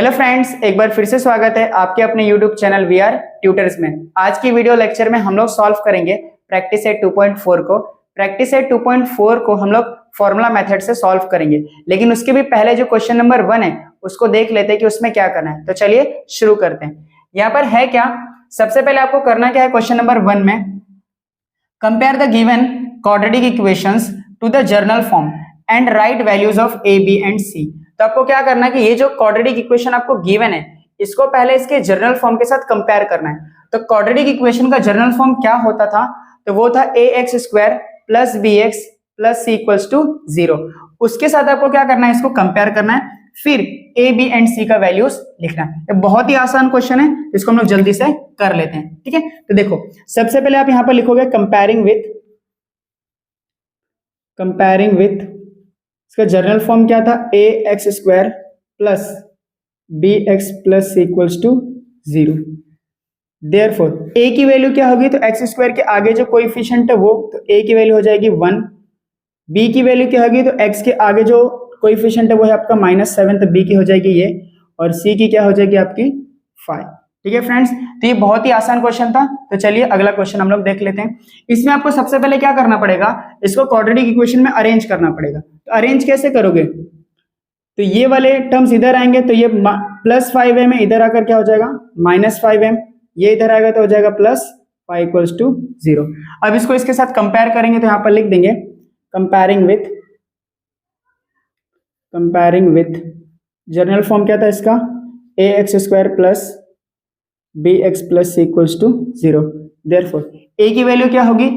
Hello friends, एक बार फिर से स्वागत है आपके अपने यूट्यूब चैनल वीआर ट्यूटर्स में। आज की वीडियो लेक्चर में हम लोग सॉल्व करेंगे प्रैक्टिस सेट 2.4 को। प्रैक्टिस सेट 2.4 को हम लोग फॉर्मूला मेथड से सॉल्व करेंगे, लेकिन उसके भी पहले जो क्वेश्चन नंबर 1 है उसको देख लेते हैं कि उसमें क्या करना है। तो चलिए शुरू करते हैं। यहाँ पर है क्या, सबसे पहले आपको करना क्या है, क्वेश्चन नंबर 1 में compare the given quadratic equations to the general form and write values of a b and c. तो आपको क्या करना है कि ये जो क्वाड्रेटिक इक्वेशन आपको गिवन है इसको पहले इसके जर्नल फॉर्म के साथ कंपेयर करना है। तो क्वाड्रेटिक इक्वेशन का जर्नल फॉर्म क्या होता था, तो वो था ax square plus bx plus c equals to 0। उसके साथ आपको क्या करना है, इसको कंपेयर करना है, फिर a b एंड c का वैल्यूज लिखना है। ये बहुत ही आसान क्वेश्चन है, इसको हम लोग जल्दी से कर लेते हैं। ठीक है, तो देखो सबसे पहले आप यहां पर लिखोगे कंपेयरिंग विथ इसका जर्नल फॉर्म क्या था, ax square plus bx plus c equals to 0। Therefore a की वैल्यू क्या होगी, तो x स्क्वायर के आगे जो कोएफिशिएंट है वो, तो a की वैल्यू हो जाएगी 1। b की वैल्यू क्या होगी, तो x के आगे जो कोएफिशिएंट है वो है आपका -7, तो b की हो जाएगी ये, और c की क्या हो जाएगी आपकी 5। ठीक है फ्रेंड्स, तो ये बहुत ही आसान क्वेश्चन था। तो चलिए अगला क्वेश्चन हम लोग देख लेते हैं। इसमें आपको सबसे पहले क्या करना पड़ेगा, इसको क्वाड्रेटिक इक्वेशन में अरेंज करना पड़ेगा। तो अरेंज कैसे करोगे, तो ये वाले टर्म्स इधर आएंगे, तो ये प्लस 5m इधर आकर क्या हो जाएगा -5m, ये इधर आएगा तो हो जाएगा प्लस 5 इक्वल्स टू 0। अब इसको इसके साथ कंपेयर करेंगे, तो यहाँ पर लिख देंगे कंपेयरिंग विथ जर्नल फॉर्म क्या था इसका, ax square plus bx plus c equals to 0। Therefore a की वैल्यू क्या होगी,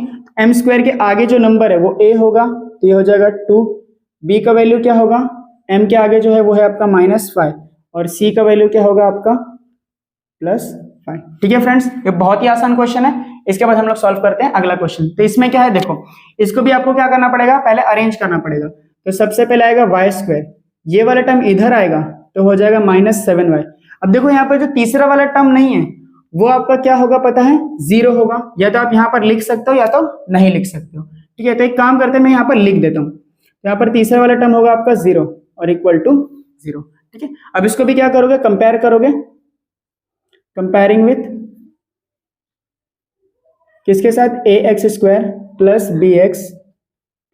m स्क्वायर के आगे जो नंबर है वो a होगा, तो ये हो जाएगा 2। b का वैल्यू क्या होगा, m के आगे जो है वो है आपका -5, और c का वैल्यू क्या होगा आपका +5। ठीक है फ्रेंड्स, ये बहुत ही आसान क्वेश्चन है। इसके बाद हम लोग सॉल्व करते हैं अगला क्वेश्चन। तो इसमें क्या है, देखो इसको भी आपको क्या करना पड़ेगा, पहले अरेंज करना पड़ेगा। तो सबसे पहले आएगा y स्क्वायर, ये वाला टर्म इधर आएगा तो हो जाएगा -7y। अब देखो यहाँ पर जो तीसरा वाला टर्म नहीं है वो आपका क्या होगा पता है, 0 होगा। या तो आप यहाँ पर लिख सकते हो या तो नहीं लिख सकते हो। ठीक है, तो एक काम करते हैं, मैं यहाँ पर लिख देता हूँ। यहाँ पर तीसरा वाला टर्म होगा आपका 0 और इक्वल टू 0। ठीक है, अब इसको भी क्या करोगे, कंपेयर करोगे, कंपेयरिंग विथ किसके साथ, ax square plus bx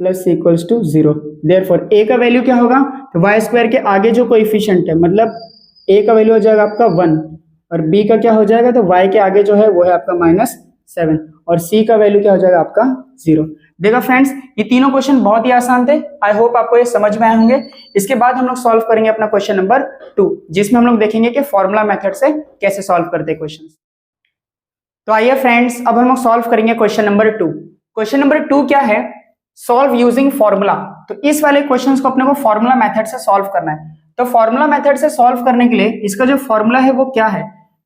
plus c equals to 0। Therefore a का वैल्यू क्या होगा, तो y स्क्वायर के आगे जो कोएफिशिएंट है, मतलब a का वैल्यू हो जाएगा आपका 1, और b का क्या हो जाएगा, तो y के आगे जो है वो है आपका -7, और c का वैल्यू क्या हो जाएगा आपका 0। देखो फ्रेंड्स, ये तीनों क्वेश्चन बहुत ही आसान थे। आई होप आपको ये समझ में आए होंगे। इसके बाद हम लोग सॉल्व करेंगे अपना क्वेश्चन नंबर 2, जिसमें हम लोग देखेंगे कि फॉर्मूला मेथड से कैसे सॉल्व करते हैं क्वेश्चन। तो आइए फ्रेंड्स, अब हम लोग सॉल्व करेंगे क्वेश्चन नंबर 2। क्वेश्चन नंबर 2 क्या है, सॉल्व यूजिंग फॉर्मूला। तो इस वाले क्वेश्चन को अपने को फॉर्मूला मेथड से सॉल्व करना है। तो फॉर्मूला मेथड से सॉल्व करने के लिए इसका जो फॉर्मूला है वो क्या है,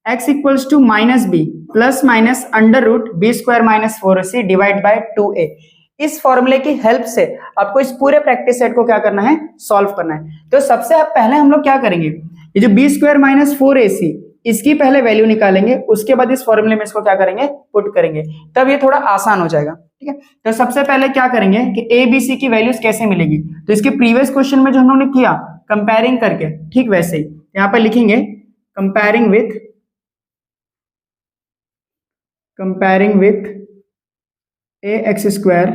x equals to -b plus minus under root b square minus 4ac divide by 2a। इस फॉर्मूले की हेल्प से आपको इस पूरे प्रैक्टिस सेट को क्या करना है, सॉल्व करना है। तो सबसे पहले हम लोग क्या करेंगे, ये जो b स्क्वायर माइनस 4ac इसकी पहले वैल्यू निकालेंगे, उसके बाद इस फॉर्मूले में इसको क्या करेंगे, पुट करेंगे, तब ये थोड़ा आसान हो जाएगा। ठीक है, तो सबसे पहले क्या करेंगे कि a b c की वैल्यूज कैसे मिलेगी, तो इसके प्रीवियस क्वेश्चन में जो हम लोगों ने किया कंपेयरिंग करके, ठीक वैसे ही यहाँ पर लिखेंगे comparing with ax square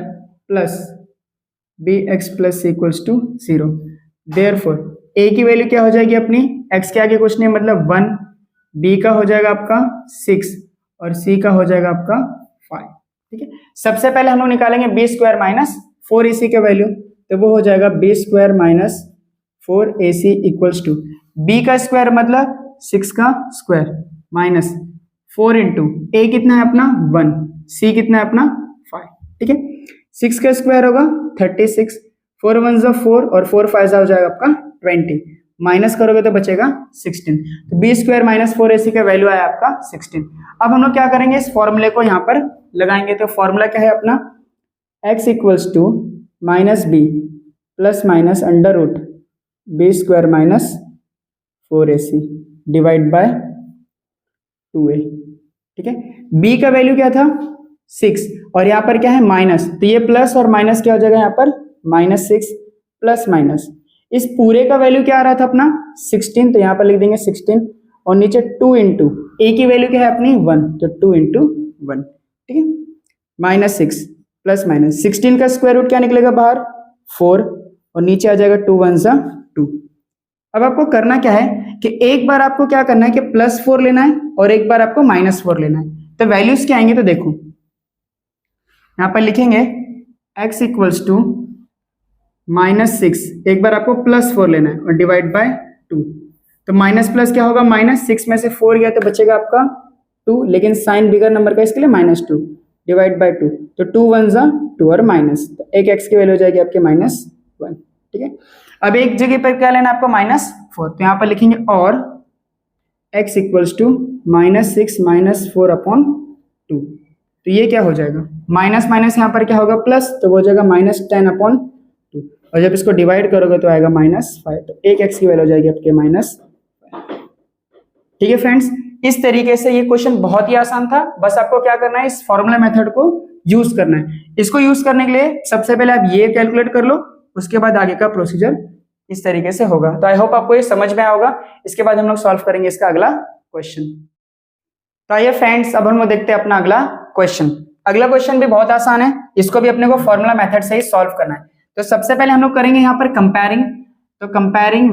plus bx plus c equals to 0। Therefore a की वैल्यू क्या हो जाएगी अपनी, x के आगे कुछ नहीं मतलब 1, b का हो जाएगा आपका 6, और c का हो जाएगा आपका 5। ठीक है, सबसे पहले हम लोग निकालेंगे b स्क्वायर माइनस 4ac का वैल्यू, तो वो हो जाएगा b square minus 4ac equals to b का स्क्वायर मतलब 6 का स्क्वायर माइनस 4 इंटू a कितना है अपना 1, c कितना है अपना 5। ठीक है, 6 का स्क्वायर होगा 36, 4 1 जा 4 और 4 5 जा हो जाएगा आपका 20, माइनस करोगे तो बचेगा 16। तो b स्क्वायर माइनस 4ac का वैल्यू आया आपका 16। अब हम लोग क्या करेंगे, इस फॉर्मूले को यहाँ पर लगाएंगे। तो फॉर्मूला क्या है अपना, x equals to -b plus minus under root b square minus 4ac divide by 2a। ठीक है, b का वैल्यू क्या था 6, और यहाँ पर क्या है माइनस, तो ये प्लस और माइनस क्या हो जाएगा यहाँ पर -6 प्लस माइनस। इस पूरे का वैल्यू क्या आ रहा था अपना 16, तो यहाँ पर लिख देंगे 16 और नीचे 2 इंटू ए की वैल्यू क्या है अपनी 1, तो 2 इंटू 1, ठीक है, -6 प्लस माइनस 16 का स्क्वायर रूट क्या निकलेगा बाहर 4 और नीचे आ जाएगा 2 1 सा 2। अब आपको करना क्या है कि एक बार आपको क्या करना है कि +4 लेना है और एक बार आपको -4 लेना है। तो वैल्यूज क्या आएंगे, तो देखो यहाँ पर लिखेंगे x इक्वल्स टू -6, एक बार आपको +4 लेना है और डिवाइड बाय 2, तो माइनस प्लस क्या होगा, -6 में से 4 गया तो बचेगा आपका 2, लेकिन साइन बिगर नंबर का इसके लिए -2 डिवाइड बाय 2, तो 2 1 सा 2 और माइनस, तो एक x की वैल्यू हो जाएगी आपके -1, ठीक है। अब एक जगह पर क्या लेना है आपको -4, तो यहाँ पर लिखेंगे और x इक्वल्स टू -6 -4/2, तो ये क्या हो जाएगा माइनस माइनस यहाँ पर क्या होगा प्लस, तो वो हो जाएगा -10/2 और जब इसको डिवाइड करोगे तो आएगा -5, तो एक x की वैल्यू हो जाएगी आपके -5। ठीक है फ्रेंड्स, इस तरीके से ये क्वेश्चन बहुत ही आसान था, बस आपको क्या करना है इस फॉर्मूला मेथड को यूज करना है। इसको यूज करने के लिए सबसे पहले आप ये कैलकुलेट कर लो, उसके बाद आगे का प्रोसीजर इस तरीके से होगा। तो आई होप आपको ये समझ में आया होगा। इसके बाद हम लोग सॉल्व करेंगे इसका अगला क्वेश्चन। तो आइए फ्रेंड्स, अब हम लोग देखते हैं अपना अगला क्वेश्चन। अगला क्वेश्चन भी बहुत आसान है, इसको भी अपने को फॉर्मूला मेथड से ही सॉल्व करना है। तो सबसे पहले हम लोग करेंगे यहाँ पर कंपेयरिंग, तो कंपेयरिंग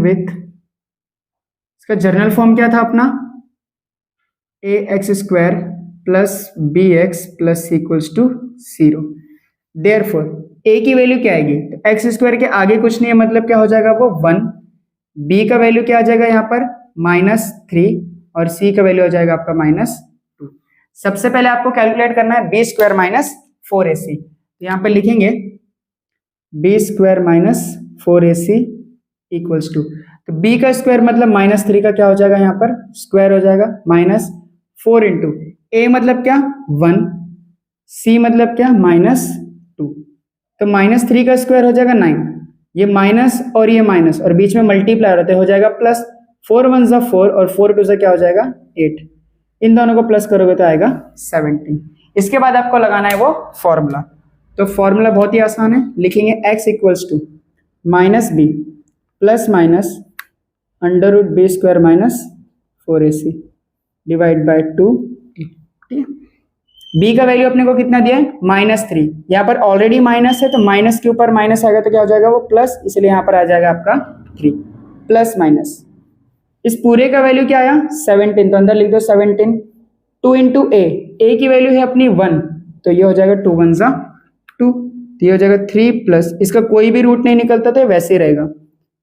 विथ इसका जनरल फॉर्म क्या था अपना ax² plus bx plus equals to 0। Therefore a की वैल्यू क्या आएगी, तो x² के आगे कुछ नहीं है, मतलब क्या हो जाएगा वो 1, b का वैल्यू क्या आ जाएगा यहाँ पर -3 और c का वैल्यू हो जाएगा आपका -2। सबसे पहले आपको कैलकुलेट करना है b² -4ac, तो यहाँ पर लिखेंगे b² -4ac इक्वल्स टू, तो b का स्क्वायर मतलब -3 का क्या हो जाएगा यहाँ पर स्क्वायर हो जाएगा -4 इंटू a मतलब क्या 1, c मतलब क्या -2, तो -3 का स्क्वायर हो जाएगा 9, ये माइनस और ये माइनस और बीच में मल्टीप्लाई होते हो जाएगा प्लस, 4 1 सा 4 और 4 2 से क्या हो जाएगा 8, इन दोनों को प्लस करोगे तो आएगा 17। इसके बाद आपको लगाना है वो फॉर्मूला, तो फॉर्मूला बहुत ही आसान है, लिखेंगे x equals to -b plus minus √b² -4ac divide by 2, ठीक है। b का वैल्यू अपने को कितना दिया है -3, यहाँ पर ऑलरेडी माइनस है तो माइनस के ऊपर माइनस आएगा तो क्या हो जाएगा वो प्लस, इसलिए यहाँ पर आ जाएगा आपका 3 प्लस माइनस, इस पूरे का वैल्यू क्या आया 17, तो अंदर लिख दो 17, 2 इंटू a की वैल्यू है अपनी 1, तो ये हो जाएगा 2 1 सा 2, तो ये हो जाएगा 3 प्लस, इसका कोई भी रूट नहीं निकलता तो वैसे ही रहेगा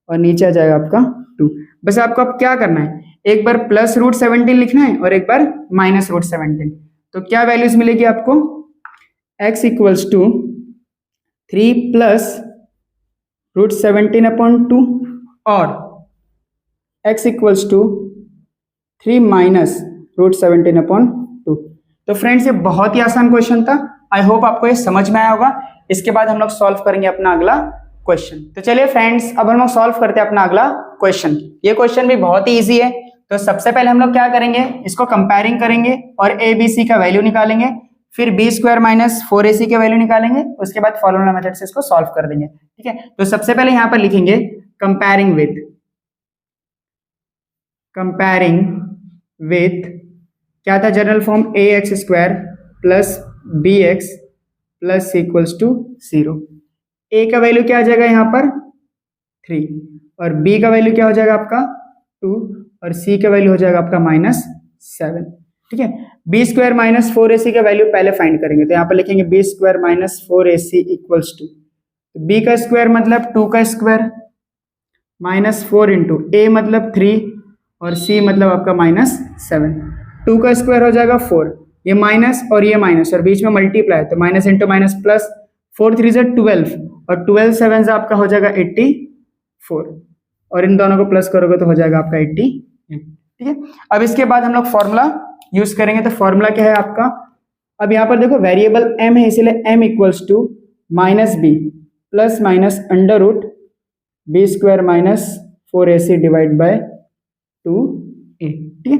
और नीचे आ जाएगा आपका 2। बस आपको अब क्या करना है, एक बार +√17 लिखना है और एक बार -√17, तो क्या वैल्यूज मिलेगी आपको x इक्वल्स टू 3 प्लस √17/2 और x इक्वल्स टू 3 माइनस √17/2। तो फ्रेंड्स ये बहुत ही आसान क्वेश्चन था, आई होप आपको ये समझ में आया होगा। इसके बाद हम लोग सॉल्व करेंगे अपना अगला क्वेश्चन। तो चलिए फ्रेंड्स, अब हम लोग सॉल्व करते हैं अपना अगला क्वेश्चन। ये क्वेश्चन भी बहुत ही इजी है, तो सबसे पहले हम लोग क्या करेंगे, इसको कंपेयरिंग करेंगे और a b c का वैल्यू निकालेंगे, फिर b² -4ac के वैल्यू निकालेंगे, उसके बाद फॉर्मूला मेथड से इसको सॉल्व कर देंगे, ठीक है। तो सबसे पहले यहाँ पर लिखेंगे कंपेयरिंग विथ क्या था general form ax² plus bx plus equals to 0। a का वैल्यू क्या आ जाएगा यहाँ पर 3 और b का वैल्यू क्या हो जाएगा आपका 2 और c का वैल्यू हो जाएगा आपका -7, ठीक है। b² -4ac का वैल्यू पहले फाइंड करेंगे, तो यहाँ पर लिखेंगे b² -4ac equals to, b का स्क्वायर मतलब 2 का स्क्वायर -4 इंटू a मतलब 3 और c मतलब आपका -7, 2 का स्क्वायर हो जाएगा 4, ये माइनस और ये माइनस और बीच में मल्टीप्लाई, तो माइनस इंटू माइनस प्लस, 4 3 से 12 और 12 7 से आपका हो जाएगा 84 और इन दोनों को प्लस करोगे तो हो जाएगा आपका 88, ठीक है। अब इसके बाद हम लोग फॉर्मूला यूज करेंगे, तो फॉर्मूला क्या है आपका, अब यहाँ पर देखो वेरिएबल m है इसीलिए m equals to -b plus minus √b² -4ac divide by 2a, ठीक है।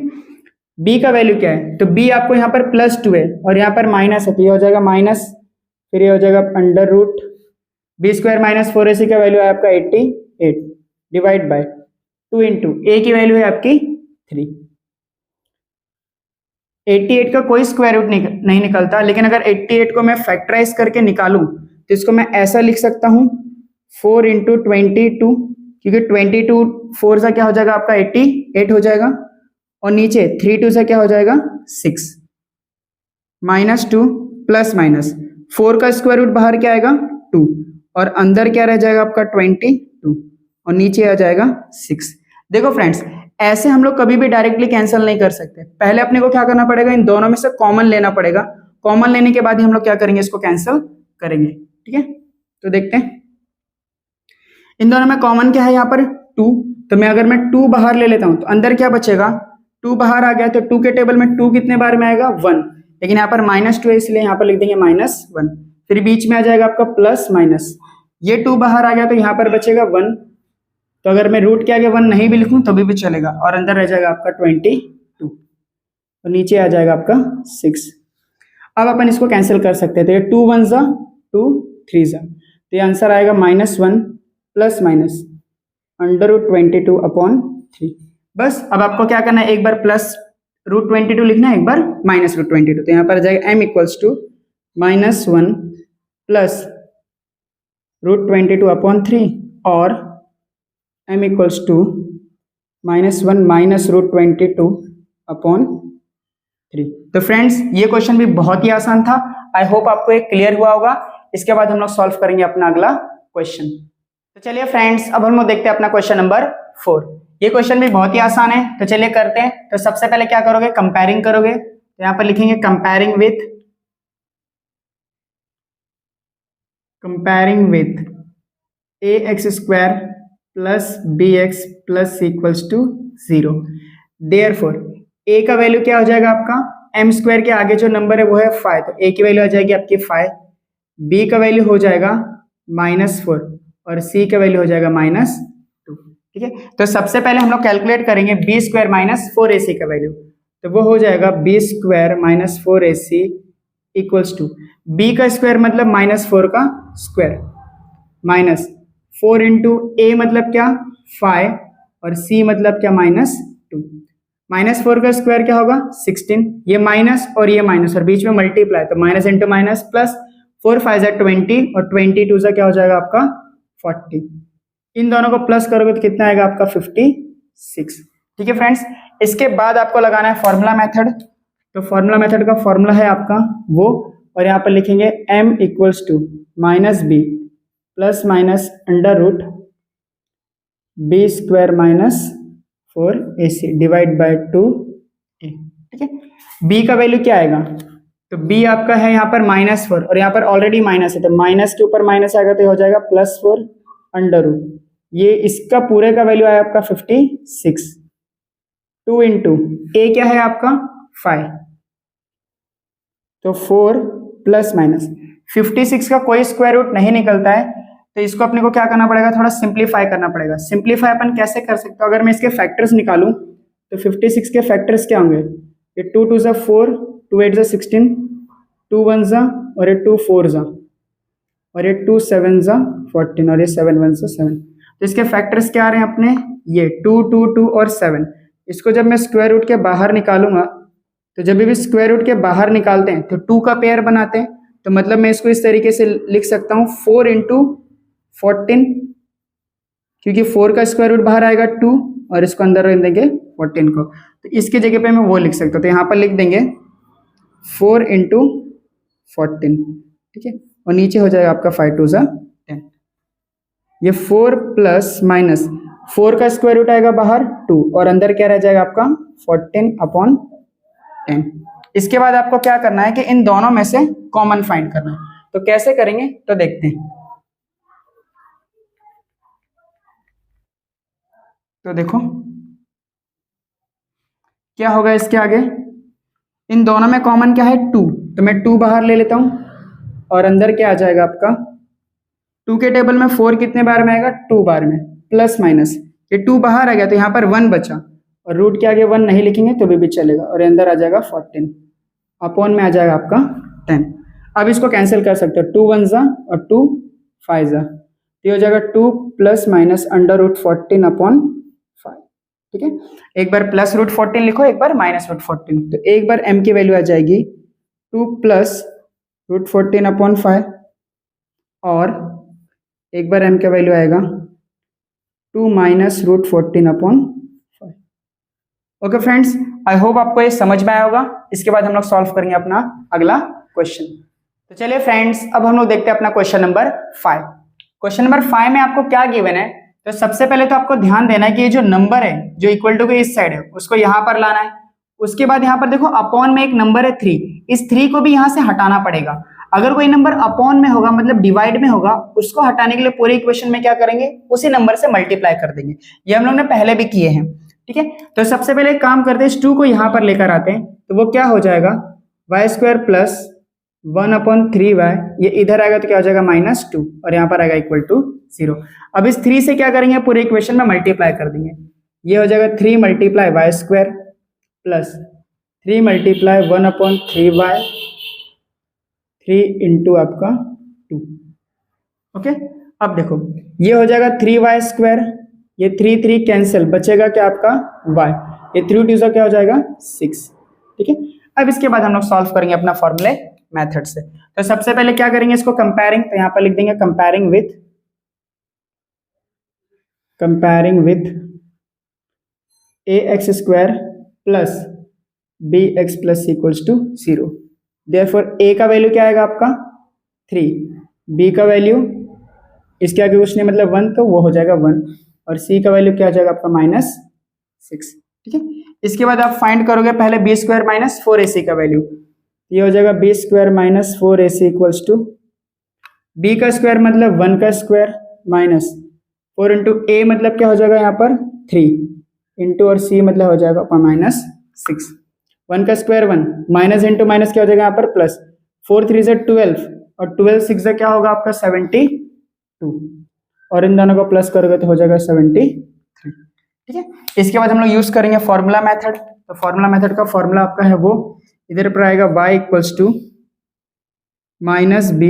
b का वैल्यू क्या है, तो b आपको यहाँ पर +2 है और यहाँ पर माइनस है, तो ये हो जाएगा फिर ये हो जाएगा under root b square minus 4ac का वैल्यू है आपका 88 डिवाइड बाय 2 इंटू ए की वैल्यू है आपकी 3। 88 का कोई स्क्वायर रूट नहीं निकलता, लेकिन अगर 88 को मैं फैक्टराइज करके निकालूं तो इसको मैं ऐसा लिख सकता हूं 4 इंटू 22, क्योंकि 22 4 से क्या हो जाएगा आपका 88 हो जाएगा, और नीचे 3 2 से क्या हो जाएगा 6 माइनस 2 प्लस माइनस 4 का स्क्वायर रूट बाहर क्या आएगा 2, और अंदर क्या रह जाएगा आपका 22 और नीचे आ जाएगा 6। देखो फ्रेंड्स, ऐसे हम लोग कभी भी डायरेक्टली कैंसिल नहीं कर सकते, पहले अपने को क्या करना पड़ेगा, इन दोनों में से कॉमन लेना पड़ेगा, कॉमन लेने के बाद ही हम लोग क्या करेंगे, इसको कैंसिल करेंगे। ठीक है, तो देखते हैं इन दोनों में कॉमन क्या है, यहाँ पर 2, तो मैं अगर मैं 2 बाहर ले लेता हूं तो अंदर क्या बचेगा, 2 बाहर आ गया तो 2 के टेबल में 2 कितने बार में आएगा 1, लेकिन यहाँ पर -2 है इसलिए यहाँ पर लिख देंगे -1। फिर बीच में आ जाएगा आपका प्लस माइनस, ये 2 बाहर आ गया तो यहाँ पर बचेगा 1, तो अगर मैं रूट के आगे 1 नहीं भी लिखूं तो भी चलेगा, और अंदर रह जाएगा आपका 22 और नीचे आ जाएगा आपका 6। अब अपन इसको कैंसिल कर सकते हैं, तो ये 2 1 जा 2 3 जा, तो ये आंसर आएगा -1 प्लस माइनस अंडर रूट 22/3। बस अब आपको क्या करना है, एक बार प्लस रूट 22 लिखना है, एक बार माइनस रूट 22, तो यहाँ पर आ जाएगा m equals to -1 plus root 22/3 और m equals to -1 minus root 22/3। तो फ्रेंड्स, ये क्वेश्चन भी बहुत ही आसान था, आई होप आपको एक क्लियर हुआ होगा। इसके बाद हम लोग सॉल्व करेंगे अपना अगला क्वेश्चन। तो चलिए फ्रेंड्स, अब हम लोग देखते हैं अपना क्वेश्चन नंबर 4। ये क्वेश्चन भी बहुत ही आसान है, तो चलिए करते हैं। तो सबसे पहले क्या करोगे, कंपेयरिंग करोगे, तो यहाँ पर लिखेंगे comparing with ax² plus bx plus equals to 0। Therefore a का वैल्यू क्या हो जाएगा आपका, m² के आगे जो नंबर है वो है 5, तो a की वैल्यू आ जाएगी आपकी 5, b का वैल्यू हो जाएगा -4 और c का वैल्यू हो जाएगा -2। ठीक है, तो सबसे पहले हम लोग कैलकुलेट करेंगे b² माइनस 4ac का वैल्यू, तो वो हो जाएगा b² minus 4ac equals to b का स्क्वायर मतलब -4 का स्क्वायर माइनस 4 इंटू ए मतलब क्या 5 और c मतलब क्या -2। -4 का स्क्वायर क्या होगा 16, ये माइनस और ये माइनस और बीच में मल्टीप्लाई, तो माइनस इंटू माइनस प्लस 4 5 20 और 22 से क्या हो जाएगा आपका 40। इन दोनों को प्लस करोगे तो कितना आएगा आपका 56। ठीक है फ्रेंड्स, इसके बाद आपको लगाना है फॉर्मूला मेथड। तो फॉर्मूला मेथड का फॉर्मूला है आपका वो, और यहाँ पर लिखेंगे m equals to -b plus minus under root b² minus 4ac divide by 2a। ठीक है, b का वैल्यू क्या आएगा, तो b आपका है यहाँ पर -4 और यहाँ पर ऑलरेडी माइनस है, तो माइनस के ऊपर माइनस आएगा तो हो जाएगा +4 अंडर रूट, ये इसका पूरे का वैल्यू आया आपका 56। 2 इंटू a क्या है आपका 5, तो 4 प्लस माइनस 56 का कोई स्क्वायर रूट नहीं निकलता है, तो इसको अपने को क्या करना पड़ेगा, थोड़ा सिंप्लीफाई करना पड़ेगा। सिंप्लीफाई अपन कैसे कर सकते हो, अगर मैं इसके फैक्टर्स निकालूं तो 56 के फैक्टर्स क्या होंगे, ये 2 2 जा 4, 2 8 जा 16, 2 1 जा और ये 2 4 जा और ये 2 7 जा 14 और ये 7 1 जा 7। तो इसके फैक्टर्स क्या आ रहे हैं अपने, ये 2 2 2 और 7। इसको जब मैं स्क्वायर रूट के बाहर निकालूंगा, तो जब भी स्क्वायर रूट के बाहर निकालते हैं तो 2 का पेयर बनाते हैं, तो मतलब मैं इसको इस तरीके से लिख सकता हूँ 4 इंटू 14, क्योंकि 4 का स्क्वायर रूट बाहर आएगा 2 और इसको अंदर रख देंगे 14 को, तो इसके जगह पे मैं वो लिख सकता हूँ, तो यहाँ पर लिख देंगे 4 इंटू 14। ठीक है, और नीचे हो जाएगा आपका 5 2 जा 10। ये 4 प्लस माइनस 4 का स्क्वायर रूट आएगा बाहर 2 और अंदर क्या रह जाएगा आपका 14/10। इसके बाद आपको क्या करना है कि इन दोनों में से कॉमन फाइंड करना है, तो कैसे करेंगे तो देखते हैं। तो देखो क्या होगा इसके आगे, इन दोनों में कॉमन क्या है 2, तो मैं 2 बाहर ले लेता हूं और अंदर क्या आ जाएगा आपका 2 के टेबल में 4 कितने बार में आएगा 2 बार में, प्लस माइनस ये 2 बाहर आ गया तो यहाँ पर 1 बचा और रूट के आगे 1 नहीं लिखेंगे तो भी चलेगा और अंदर आ जाएगा 14 अपॉन में आ जाएगा आपका 10। अब इसको कैंसिल कर सकते हो, 2 वन जा और 2 5 जा, तो ये हो जाएगा 2 plus minus under root 14 upon 5। ठीक है, एक बार प्लस रूट 14 लिखो, एक बार माइनस रूट 14, तो एक बार m की वैल्यू आ जाएगी 2 प्लस रूट 14 अपॉन 5 और एक बार m का वैल्यू आएगा 2 minus root 14 upon 5। Okay friends, I hope आपको ये समझ में आया होगा। इसके बाद हम लोग सॉल्व करेंगे अपना अगला क्वेश्चन। तो चलिए फ्रेंड्स, अब हम लोग देखते हैं अपना क्वेश्चन नंबर 5। क्वेश्चन नंबर 5 में आपको क्या गिवन है, तो सबसे पहले तो आपको ध्यान देना है कि ये जो नंबर है जो इक्वल टू के इस साइड है उसको यहाँ पर लाना है। उसके बाद यहाँ पर देखो अपॉन में एक नंबर है 3, इस 3 को भी यहाँ से हटाना पड़ेगा। अगर कोई नंबर अपॉन में होगा मतलब डिवाइड में होगा, उसको हटाने के लिए पूरे इक्वेशन में क्या करेंगे, उसी नंबर से मल्टीप्लाई कर देंगे। ये हम लोग ने पहले भी किए हैं। ठीक है, तो सबसे पहले एक काम करते हैं, इस 2 को यहाँ पर लेकर आते हैं, तो वो क्या हो जाएगा Y square plus 1 upon 3y, ये इधर आएगा तो क्या हो जाएगा -2 और यहाँ पर आएगा इक्वल टू 0। अब इस 3 से क्या करेंगे, पूरे इक्वेशन में मल्टीप्लाई कर देंगे। ये हो जाएगा 3 multiply y square plus 3 multiply 1 upon 3y, 3 into आपका 2। ओके, अब देखो ये हो जाएगा 3y स्क्वायर, ये 3 3 कैंसिल, बचेगा क्या आपका y, ये 3 2 क्या हो जाएगा 6। ठीक है, अब इसके बाद हम लोग सॉल्व करेंगे अपना फॉर्मूले मेथड से। तो सबसे पहले क्या करेंगे, इसको कंपेयरिंग, तो यहाँ पर लिख देंगे comparing with ax square plus bx plus equals to 0। Therefore a का वैल्यू क्या आएगा आपका 3, b का वैल्यू इसके आगे कुछ नहीं मतलब 1, तो वो हो जाएगा 1, और c का वैल्यू क्या हो जाएगा आपका -6। ठीक है, इसके बाद आप फाइंड करोगे पहले b स्क्वायर माइनस 4ac का वैल्यू, ये हो जाएगा b square minus 4ac equals to b का स्क्वायर मतलब 1 का स्क्वायर माइनस 4 इंटू a मतलब क्या हो जाएगा यहाँ पर 3 इंटू और c मतलब हो जाएगा -6। 1 का स्क्वायर 1, माइनस इंटू माइनस क्या हो जाएगा यहाँ पर प्लस, 4 3 से 12 और 12 6 से क्या होगा आपका 72, और इन दोनों को प्लस करोगे तो हो जाएगा 73। ठीक है, इसके बाद हम लोग यूज करेंगे फॉर्मूला मेथड। तो फॉर्मूला मेथड का फॉर्मूला आपका है वो इधर पर आएगा y equals to -b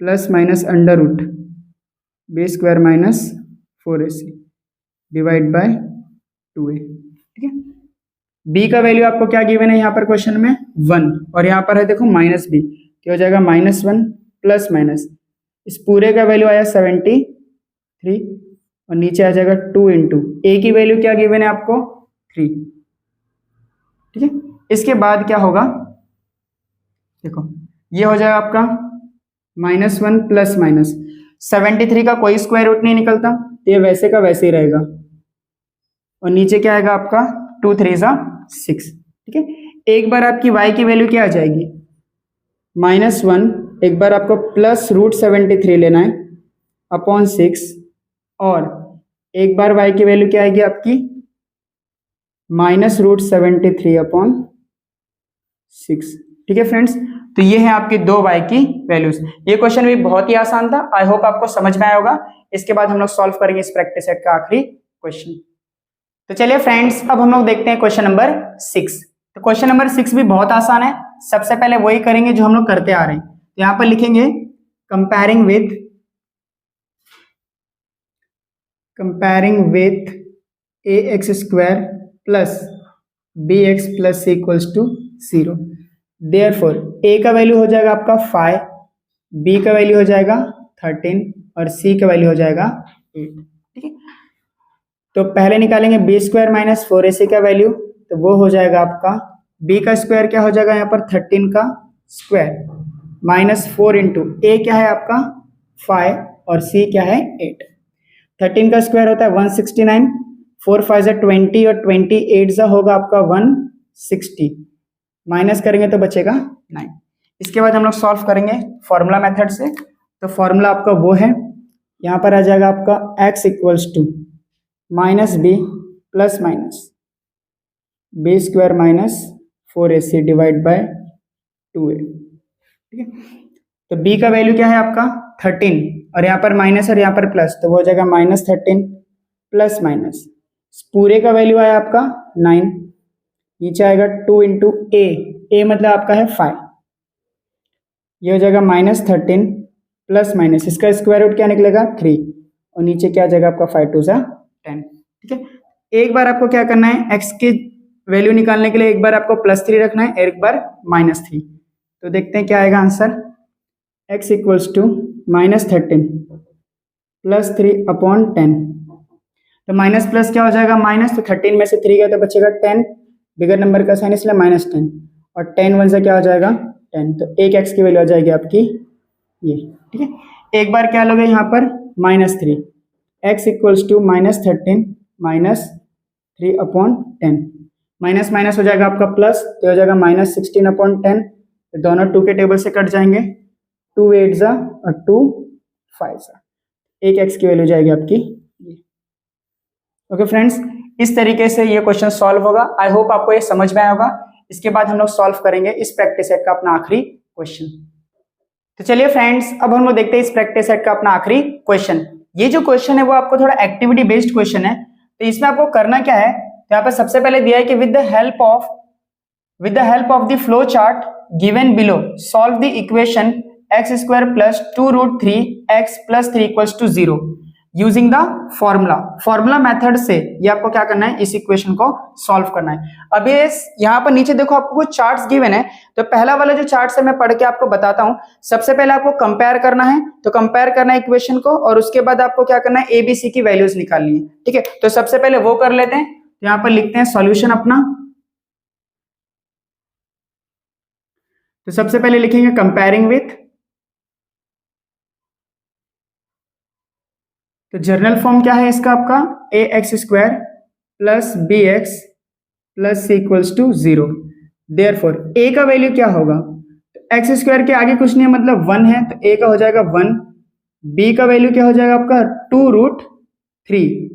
plus minus under root b square minus 4ac divide by 2a। ठीक है, b का वैल्यू आपको क्या गिवन है यहाँ पर क्वेश्चन में 1, और यहाँ पर है देखो -b, क्या हो जाएगा -1 प्लस माइनस, इस पूरे का वैल्यू आया 73 और नीचे आ जाएगा 2 इंटू a की वैल्यू क्या गिवन है आपको 3। ठीक है, इसके बाद क्या होगा देखो, ये हो जाएगा आपका -1 प्लस माइनस 73 का कोई स्क्वायर रूट नहीं निकलता, तो ये वैसे का वैसे ही रहेगा, और नीचे क्या आएगा आपका 2 3 6। ठीक है, एक बार आपकी y की वैल्यू क्या आ जाएगी -1, एक बार आपको प्लस रूट 73 लेना है अपॉन 6, और एक बार y की वैल्यू क्या आएगी आपकी -रूट 73 अपॉन 6। ठीक है फ्रेंड्स, तो ये है आपकी दो y की वैल्यूज। ये क्वेश्चन भी बहुत ही आसान था, आई होप आपको समझ में आया होगा। इसके बाद हम लोग सॉल्व करेंगे इस प्रैक्टिस सेट का आखिरी क्वेश्चन। तो चलिए फ्रेंड्स, अब हम लोग देखते हैं क्वेश्चन नंबर 6। तो क्वेश्चन नंबर 6 भी बहुत आसान है, सबसे पहले वही करेंगे जो हम लोग करते आ रहे हैं। तो यहाँ पर लिखेंगे comparing with ax square plus bx plus equals to 0। Therefore a का वैल्यू हो जाएगा आपका 5, b का वैल्यू हो जाएगा 13 और c का वैल्यू हो जाएगा 8। ठीक है, तो पहले निकालेंगे b स्क्वायर माइनस 4ac का वैल्यू, तो वो हो जाएगा आपका b का स्क्वायर क्या हो जाएगा यहाँ पर 13 का स्क्वायर माइनस 4 इंटू a क्या है आपका 5 और c क्या है 8। 13 का स्क्वायर होता है 169, 4 5 20 और 28 होगा आपका 160, माइनस करेंगे तो बचेगा 9। इसके बाद हम लोग सॉल्व करेंगे फॉर्मूला मेथड से। तो फॉर्मूला आपका वो है, यहाँ पर आ जाएगा आपका x equals to -b plus minus b square minus 4ac divide by 2a। ठीक है, तो b का वैल्यू क्या है आपका 13 और यहाँ पर माइनस और यहाँ पर प्लस, तो वो हो जाएगा -13 प्लस माइनस पूरे का वैल्यू आया आपका 9, नीचे आएगा 2 इंटू a मतलब आपका है 5 ये हो जाएगा -13 प्लस माइनस इसका स्क्वायर रूट क्या निकलेगा 3 और नीचे क्या आ जाएगा आपका 5 2 10। ठीक है, एक बार आपको क्या करना है, x की वैल्यू निकालने के लिए एक बार आपको +3 रखना है, एक बार -3। तो देखते हैं क्या आएगा आंसर। x equals to -13 + 3/10। तो माइनस प्लस क्या हो जाएगा माइनस, तो 13 में से 3 गया तो बचेगा 10, बिगर नंबर का साइन इसलिए -10 और 10 1 से क्या हो जाएगा 10। तो एक x की वैल्यू आ जाएगी आपकी ये। ठीक है, एक बार क्या लोगे यहाँ पर -3, x equals to -13 -3/10। Minus minus हो जाएगा आपका प्लस, तो हो जाएगा -16/10। तो दोनों 2 के टेबल से कट जाएंगे, 2 8 जा और 2 5 जा, एक x की वैल्यू जाएगी आपकी ये। ओके फ्रेंड्स, इस तरीके से ये क्वेश्चन सॉल्व होगा। आई होप आपको ये समझ में आया होगा। इसके बाद हम लोग सॉल्व करेंगे इस प्रैक्टिस सेट का अपना आखिरी क्वेश्चन। तो चलिए फ्रेंड्स, अब हम लोग देखते हैं इस प्रैक्टिस सेट का अपना आखिरी क्वेश्चन। ये जो क्वेश्चन है वो आपको थोड़ा एक्टिविटी बेस्ड क्वेश्चन है। तो इसमें आपको करना क्या है, तो यहाँ पर सबसे पहले दिया है कि with the help of the flow chart given below solve the equation x² + 2√3x + 3 = 0 using the formula method से। ये आपको क्या करना है, इस इक्वेशन को सॉल्व करना है। अब ये यहाँ पर नीचे देखो आपको कुछ चार्ट्स गिवन है। तो पहला वाला जो चार्ट है मैं पढ़ के आपको बताता हूँ। सबसे पहले आपको कंपेयर करना है, तो कंपेयर करना है इक्वेशन को, और उसके बाद आपको क्या करना है, ABC की वैल्यूज निकालनी है। ठीक है, तो सबसे पहले वो कर लेते हैं। तो यहाँ पर लिखते हैं सॉल्यूशन अपना। तो सबसे पहले लिखेंगे कंपेयरिंग विथ, तो जर्नल फॉर्म क्या है इसका आपका ax² + bx + c = 0। Therefore a का वैल्यू क्या होगा, तो x² के आगे कुछ नहीं है मतलब 1 है, तो a का हो जाएगा 1। b का वैल्यू क्या हो जाएगा आपका 2√3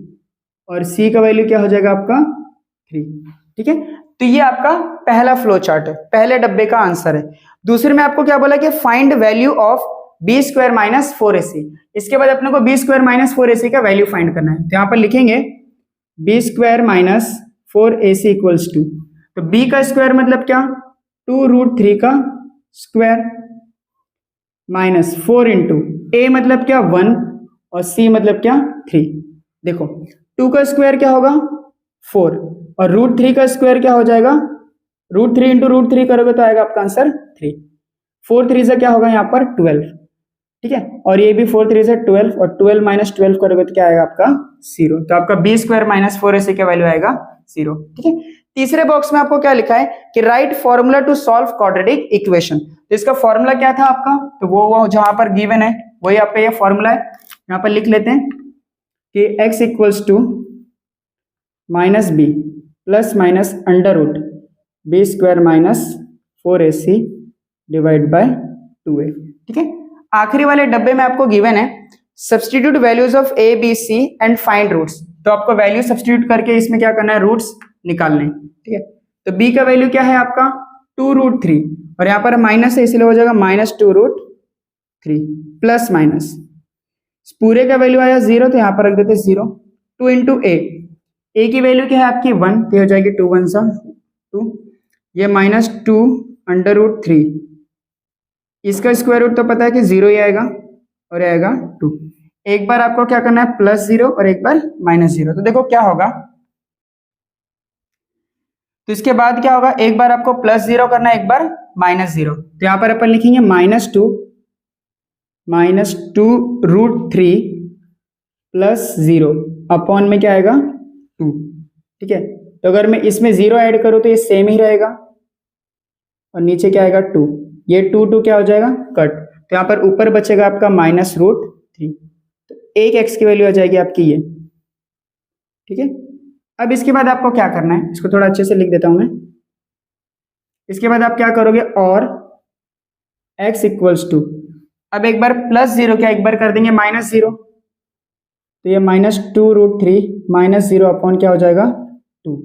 और c का वैल्यू क्या हो जाएगा आपका 3। ठीक है, तो ये आपका पहला फ्लो चार्ट है, पहले डब्बे का आंसर है। दूसरे में आपको क्या बोला कि find value of b² - 4ac। इसके बाद अपने को b² - 4ac का वैल्यू फाइंड करना है। तो यहाँ पर लिखेंगे b² - 4ac = तो b का स्क्वायर मतलब क्या 2√3 का स्क्वायर माइनस 4 इंटू a मतलब क्या 1 और c मतलब क्या 3। देखो 2 का स्क्वायर क्या होगा 4 और √3 का स्क्वायर क्या हो जाएगा, √3 इंटू √3 करोगे तो आएगा आपका आंसर 3। 4 3 से क्या होगा यहाँ पर 12। ठीक है, और ये भी 4 3 से 12 और 12 - 12 करोगे तो क्या आएगा आपका 0। तो आपका b² - 4ac का वैल्यू आएगा 0। ठीक है, तीसरे बॉक्स में आपको क्या लिखा है कि write formula to solve quadratic equation. तो इसका फॉर्मूला क्या था आपका, तो वो जहां पर गिवन है वही आपका ये फॉर्मूला है। यहाँ पर लिख लेते हैं कि x equals to -b plus minus √b² - 4ac divide by 2a। ठीक है, आखिरी वाले डब्बे में आपको गिवन है substitute values of a b c and find roots. तो आपको वैल्यू सब्स्टिट्यूट करके इसमें क्या करना है, रूट्स निकालने। ठीक है, तो b का वैल्यू क्या है आपका 2√3 और यहाँ पर माइनस है इसलिए हो जाएगा -2√3 प्लस माइनस पूरे का वैल्यू आया 0 तो यहाँ पर रख देते 0। 2 इंटू a की वैल्यू क्या है आपकी 1 तो हो जाएगी 2 1 सा 2, ये -2√3 इसका स्क्वायर रूट तो पता है कि 0 ही आएगा और आएगा 2। एक बार आपको क्या करना है +0 और एक बार -0। तो देखो क्या होगा, तो इसके बाद क्या होगा, एक बार आपको +0 करना है एक बार -0। तो यहाँ पर अपन लिखेंगे -2√3 + 0 अपॉन में क्या आएगा 2। ठीक है, तो अगर मैं इसमें 0 ऐड करूँ तो ये सेम ही रहेगा और नीचे क्या आएगा 2, ये 2 2 क्या हो जाएगा कट। तो यहाँ पर ऊपर बचेगा आपका -√3, तो एक x की वैल्यू आ जाएगी आपकी ये। ठीक है, अब इसके बाद आपको क्या करना है, इसको थोड़ा अच्छे से लिख देता हूं मैं। इसके बाद आप क्या करोगे, और x इक्वल्स टू, अब एक बार +0 क्या एक बार कर देंगे -0, तो ये -2√3 -0 अपॉन क्या हो जाएगा 2।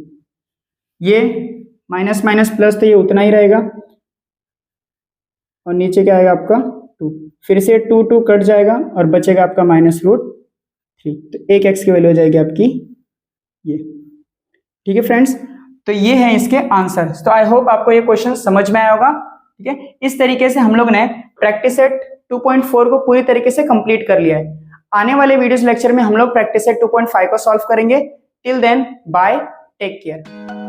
ये माइनस माइनस प्लस तो ये उतना ही रहेगा और नीचे क्या आएगा आपका 2, फिर से 2 2 कट जाएगा और बचेगा आपका -√3। तो एक x की वैल्यू हो जाएगी आपकी ये। ठीक है फ्रेंड्स, तो ये है इसके आंसर। तो आई होप आपको ये क्वेश्चन समझ में आया होगा। ठीक है। इस तरीके से हम लोग ने प्रैक्टिस सेट 2.4 को पूरी तरीके से कंप्लीट कर लिया है। आने वाले वीडियोस लेक्चर में हम लोग प्रैक्टिस सेट 2.5 को सॉल्व करेंगे। Till then bye, take care.